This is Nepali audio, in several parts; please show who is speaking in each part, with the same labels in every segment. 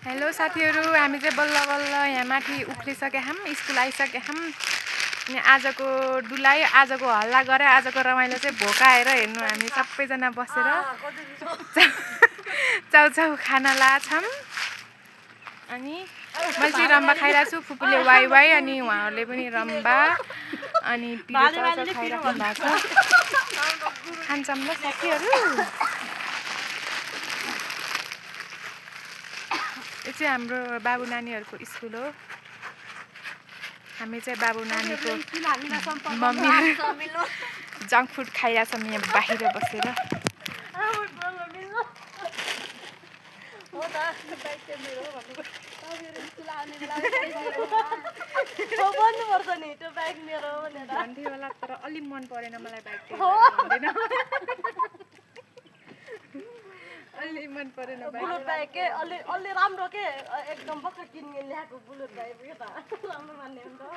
Speaker 1: हेलो साथीहरु, हामी चाहिँ बल्ल बल्ल यहाँ माथि उफ्लिसके हम, स्कुल आइसके हम। अनि आजको डुलाइ, आजको हल्ला गरे, आजको रमाइलो चाहिँ भोकाएर हेर्नु हामी सबैजना बसेर चाउचाउ खाना लाछौं। अनि मैले चाहिँ रम्बा खाइरहेको छु, फुपूले वाइ वाइ, अनि उहाँहरूले पनि रम्बा अनि पिरो चाउचाउ खाइराख्नु भएको छ। खान्छौँ ल साथीहरु। यो चाहिँ हाम्रो बाबु नानीहरुको स्कुल हो। हामी चाहिँ बाबु नानीको मम्मी जङ्क फुड खाइरहेछौँ यहाँ बाहिर बसेर। भन्थे होला तर अलि मन परेन मलाई बाइक भन्दैन। अलि मन परेन
Speaker 2: बुलेट बाइक के अलि राम्रो के एकदम बक्का किन्ने ल्याएको बुलेट बाइक के त राम्रो मान्ने हो नि त।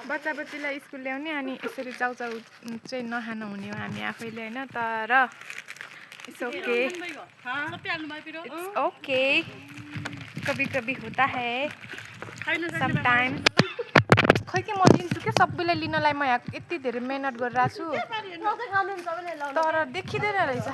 Speaker 1: बच्चा बच्चीलाई स्कुल ल्याउने अनि यसरी चाउचाउ चाहिँ नखानु हुने हो हामी आफैले हैन, तर इट्स ओके, इट्स ओके, कभी कभी होता है समटाइम। खै के म लिन्छु के सबैलाई लिनलाई, म यहाँ यति धेरै मेहनत गरिरहेको छु तर देखिँदैन रहेछ।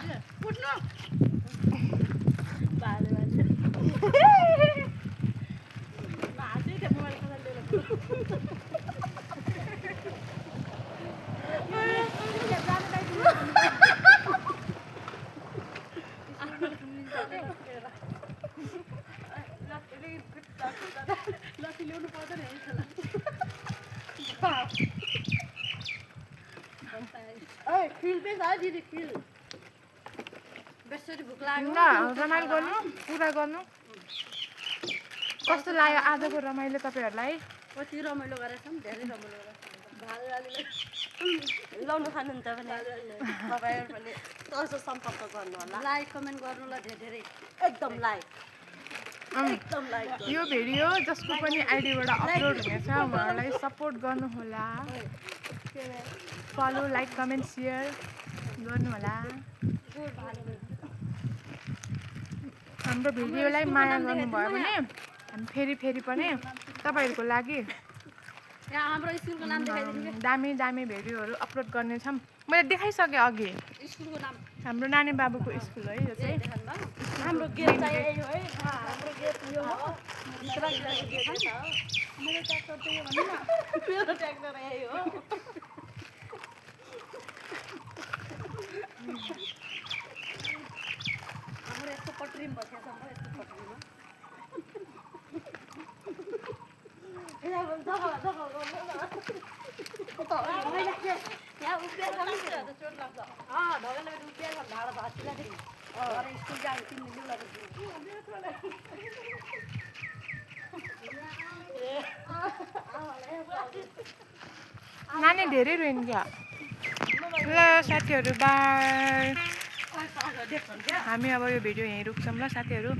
Speaker 1: रमाइलो गर्नु, पुरा गर्नु। कस्तो लाग्यो आजको रमाइलो तपाईहरुलाई?
Speaker 2: कति रमाइलो गरेछौँ, धेरै रमाइलो गरेछौँ। लाउनु खानुहुन्छ भने तपाईहरु पनि तल सम्पर्क गर्नु होला, लाइक कमेन्ट गर्नु ल, धेरै एकदम लाइक, एकदम लाइक।
Speaker 1: यो भिडियो जसको पनि आइडीबाट अपलोड हुनेछ उहाँलाई सपोर्ट गर्नु होला। फलो, लाइक, कमेन्ट, शेयर गर्नु होला। हाम्रो भिडियोलाई माया गर्नुभयो भने हामी फेरि पनि तपाईहरुको लागि
Speaker 2: यहाँ हाम्रो स्कुलको नाम देखाइदिनु के?
Speaker 1: दामी दामी भिडियोहरु अपलोड गर्नेछौँ। मैले देखाइसके अघि
Speaker 2: स्कुलको नाम,
Speaker 1: हाम्रो नानी बाबुको स्कुल है यो चाहिँ।
Speaker 2: हाम्रो गेट चाहिँ यही हो है, हाम्रो गेट यो हो। मेरो ट्र्याक्टर चाहिँ यो भन्नु न, मेरो ट्र्याक्टर यही हो। हाम्रो यस्तो पटरीमा बसेको छ, म यस्तो पटरीमा यहाँ उभिएर गर्नु त चोट लाग्छ। ढगेले उभिएर ढाडा भाँचिँदाखेरि स्कुल जानु 3 दिन लाग्छ।
Speaker 1: नानी धेरै रोइन् क्या। ल साथीहरु, बाइ। हामी अब यो भिडियो यहीँ रोक्छौँ ल साथीहरु।